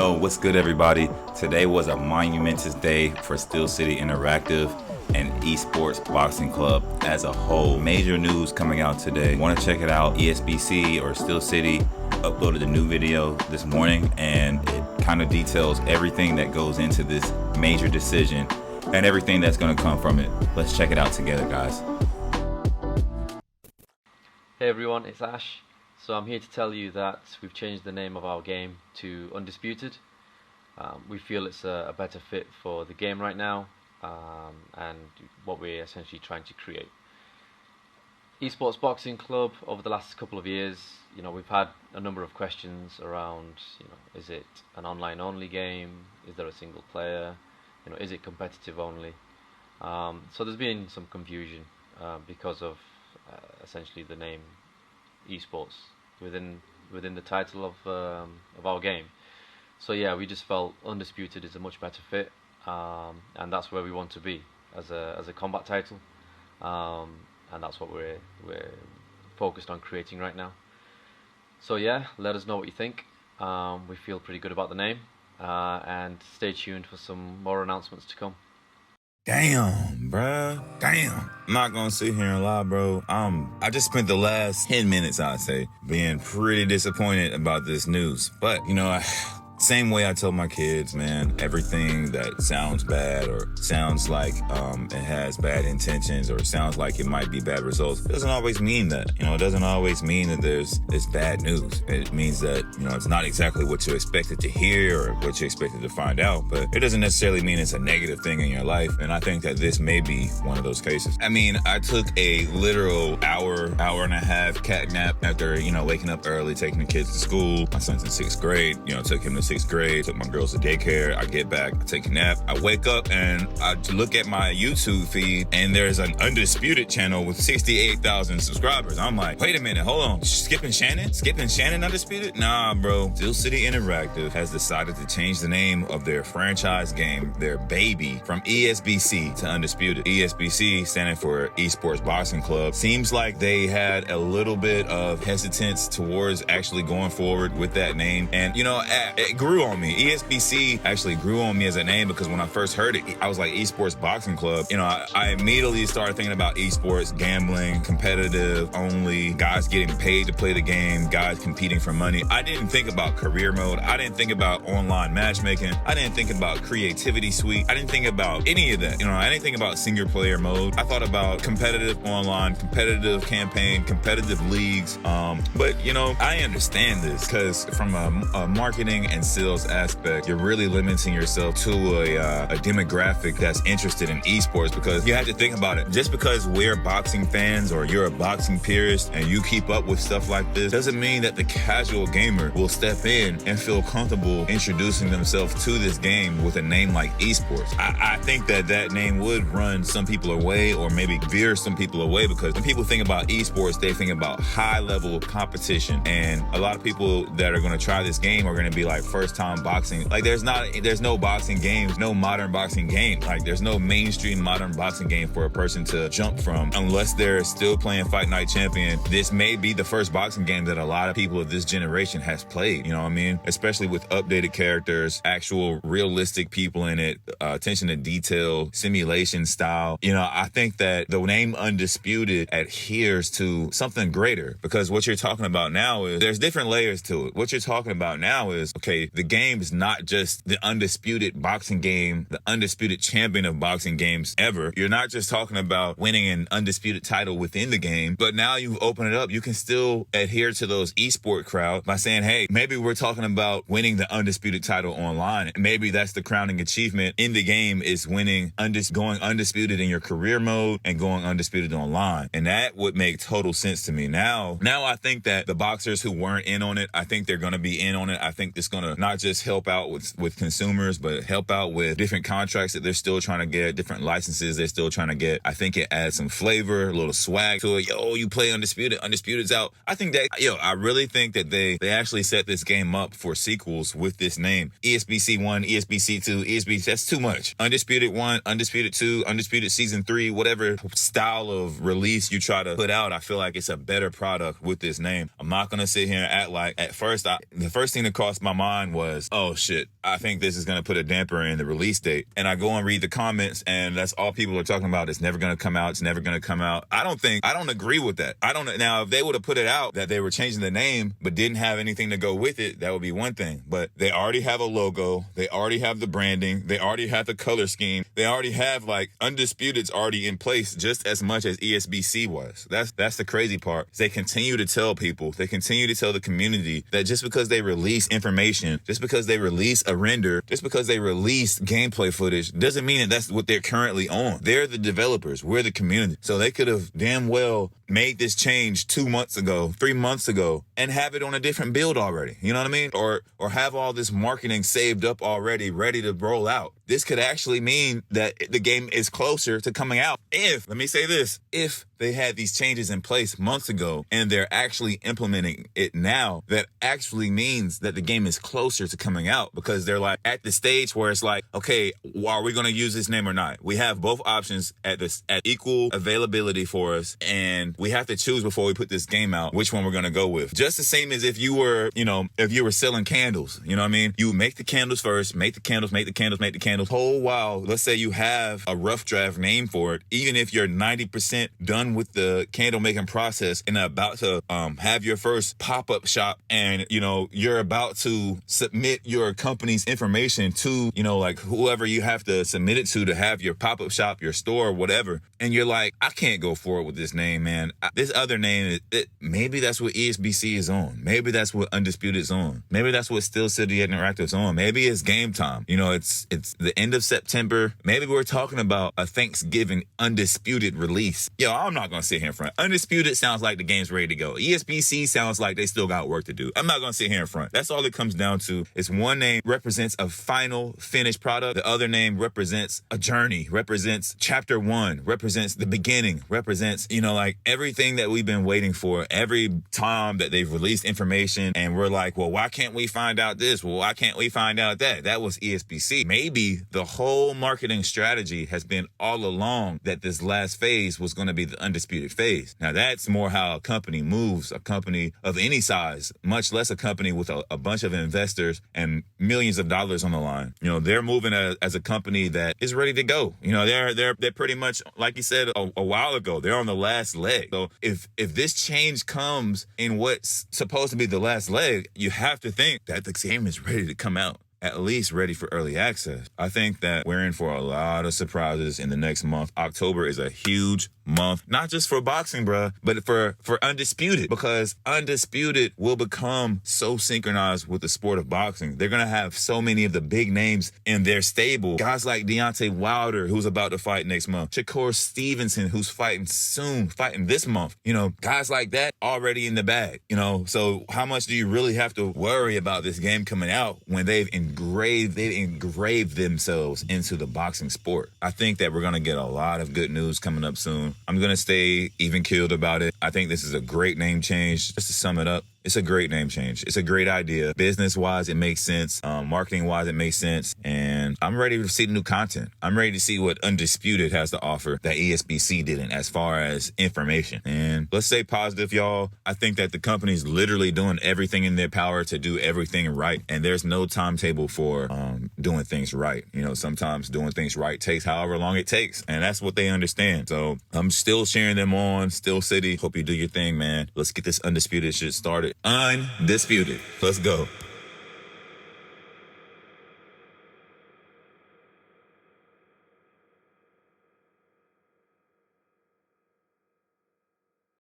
Yo, what's good, everybody? Today was a monumentous day for Steele City Interactive and ESports Boxing Club as a whole. Major news coming out today. Want to check it out? Esbc or Steele City uploaded a new video this morning, and it kind of details everything that goes into this major decision and everything that's going to come from it. Let's check it out together, guys. Hey everyone, it's Ash. So I'm here to tell you that we've changed the name of our game to Undisputed. We feel it's a better fit for the game right now and what we're essentially trying to create. ESports Boxing Club, over the last couple of years, we've had a number of questions around, is it an online only game? Is there a single player? Is it competitive only? So there's been some confusion because of essentially the name esports within the title of our game. So yeah, we just felt Undisputed is a much better fit, and that's where we want to be as a combat title, and that's what we're focused on creating right now. So yeah, let us know what you think. We feel pretty good about the name, and stay tuned for some more announcements to come. Damn, bruh. Damn. I'm not gonna sit here and lie, bro. I just spent the last 10 minutes, I'd say, being pretty disappointed about this news. But, same way I tell my kids, man, everything that sounds bad or sounds like it has bad intentions or sounds like it might be bad results, it doesn't always mean that. It doesn't always mean that it's bad news. It means that, it's not exactly what you expected to hear or what you expected to find out, but it doesn't necessarily mean it's a negative thing in your life. And I think that this may be one of those cases. I mean, I took a literal hour and a half cat nap after, waking up early, taking the kids to school. My son's in 6th grade, took him to 6th grade, took my girls to daycare. I get back, I take a nap, I wake up and I look at my YouTube feed and there's an Undisputed channel with 68,000 subscribers. I'm like, wait a minute, hold on. Skipping Shannon Undisputed? Nah, bro. Steele City Interactive has decided to change the name of their franchise game, their baby, from ESBC to Undisputed. ESBC, standing for ESports Boxing Club. Seems like they had a little bit of hesitance towards actually going forward with that name. And, it grew on me. ESBC actually grew on me as a name because when I first heard it, I was like, Esports Boxing Club. I immediately started thinking about esports, gambling, competitive only, guys getting paid to play the game, guys competing for money. I didn't think about career mode. I didn't think about online matchmaking. I didn't think about creativity suite. I didn't think about any of that. I didn't think about single player mode. I thought about competitive online, competitive campaign, competitive leagues. But I understand this because from a marketing and sales aspect, you're really limiting yourself to a demographic that's interested in esports, because you have to think about it. Just because we're boxing fans or you're a boxing purist and you keep up with stuff like this doesn't mean that the casual gamer will step in and feel comfortable introducing themselves to this game with a name like esports. I think that name would run some people away or maybe veer some people away, because when people think about esports, they think about high level competition, and a lot of people that are going to try this game are going to be like first time boxing. Like there's no boxing games, no modern boxing game. Like there's no mainstream modern boxing game for a person to jump from unless they're still playing Fight Night Champion. This may be the first boxing game that a lot of people of this generation has played, especially with updated characters, actual realistic people in it, attention to detail, simulation style. I think that the name Undisputed adheres to something greater, because what you're talking about now is there's different layers to it. What you're talking about now is, okay, the game is not just the undisputed boxing game, the undisputed champion of boxing games ever. You're not just talking about winning an undisputed title within the game, but now you've opened it up. You can still adhere to those esport crowd by saying, hey, maybe we're talking about winning the undisputed title online. Maybe that's the crowning achievement in the game, is winning, going undisputed in your career mode and going undisputed online. And that would make total sense to me. Now I think that the boxers who weren't in on it, I think they're going to be in on it. I think it's going to not just help out with consumers, but help out with different contracts that they're still trying to get, different licenses they're still trying to get. I think it adds some flavor, a little swag to it. Yo, you play Undisputed, Undisputed's out. I think that, I really think that they actually set this game up for sequels with this name. ESBC 1, ESBC 2, ESBC, that's too much. Undisputed 1, Undisputed 2, Undisputed Season 3, whatever style of release you try to put out, I feel like it's a better product with this name. I'm not going to sit here and act like, at first, the first thing that crossed my mind mind was, oh shit, I think this is going to put a damper in the release date. And I go and read the comments, and that's all people are talking about. It's never going to come out. It's never going to come out. I don't agree with that. Now, if they would have put it out that they were changing the name, but didn't have anything to go with it, that would be one thing. But they already have a logo. They already have the branding. They already have the color scheme. They already have, like, Undisputed's already in place just as much as ESBC was. That's the crazy part. They continue to tell people, they continue to tell the community that just because they release information, just because they release a render, just because they release gameplay footage, doesn't mean that that's what they're currently on. They're the developers. We're the community. So they could have damn well made this change 2 months ago, 3 months ago, and have it on a different build already. You know what I mean? Or have all this marketing saved up already, ready to roll out. This could actually mean that the game is closer to coming out. Let me say this, if they had these changes in place months ago and they're actually implementing it now, that actually means that the game is closer to coming out, because they're like at the stage where it's like, okay, are we going to use this name or not? We have both options at equal availability for us, and we have to choose before we put this game out which one we're going to go with. Just the same as if you were selling candles, you know what I mean? You make the candles first, make the candles. Whole while, let's say you have a rough draft name for it, even if you're 90% done with the candle making process and about to have your first pop-up shop, and you're about to submit your company's information to like whoever you have to submit it to have your pop-up shop, your store, whatever, and you're like, I can't go forward with this name, man. This other name, maybe that's what ESBC is on. Maybe that's what Undisputed is on. Maybe that's what Steele City Interactive is on. Maybe it's game time. It's the end of September. Maybe we're talking about a Thanksgiving Undisputed release. Yo, I'm not going to sit here in front. Undisputed sounds like the game's ready to go. ESBC sounds like they still got work to do. I'm not going to sit here in front. That's all it comes down to. Is one name represents a final finished product. The other name represents a journey, represents chapter 1, represents the beginning, represents, like everything that we've been waiting for. Every time that they've released information and we're like, well, why can't we find out this? Well, why can't we find out that? That was ESBC. Maybe the whole marketing strategy has been all along that this last phase was going to be the Undisputed phase. Now, that's more how a company moves, a company of any size, much less a company with a bunch of investors and millions of dollars on the line. They're moving as a company that is ready to go. They're pretty much, like you said a while ago, they're on the last leg. So if this change comes in what's supposed to be the last leg, you have to think that the game is ready to come out. At least ready for early access. I think that we're in for a lot of surprises in the next month. October is a huge month, not just for boxing, bruh, but for Undisputed, because Undisputed will become so synchronized with the sport of boxing. They're going to have so many of the big names in their stable. Guys like Deontay Wilder, who's about to fight next month. Shakur Stevenson, who's fighting this month. Guys like that already in the bag. So how much do you really have to worry about this game coming out when they've engraved themselves into the boxing sport? I think that we're going to get a lot of good news coming up soon. I'm going to stay even-keeled about it. I think this is a great name change. Just to sum it up, it's a great name change. It's a great idea. Business-wise, it makes sense. Marketing-wise, it makes sense. And I'm ready to see the new content. I'm ready to see what Undisputed has to offer that ESBC didn't as far as information. And let's stay positive, y'all. I think that the company's literally doing everything in their power to do everything right. And there's no timetable for doing things right. Sometimes doing things right takes however long it takes. And that's what they understand. So I'm still cheering them on. Steele City, hope you do your thing, man. Let's get this Undisputed shit started. Undisputed. Let's go.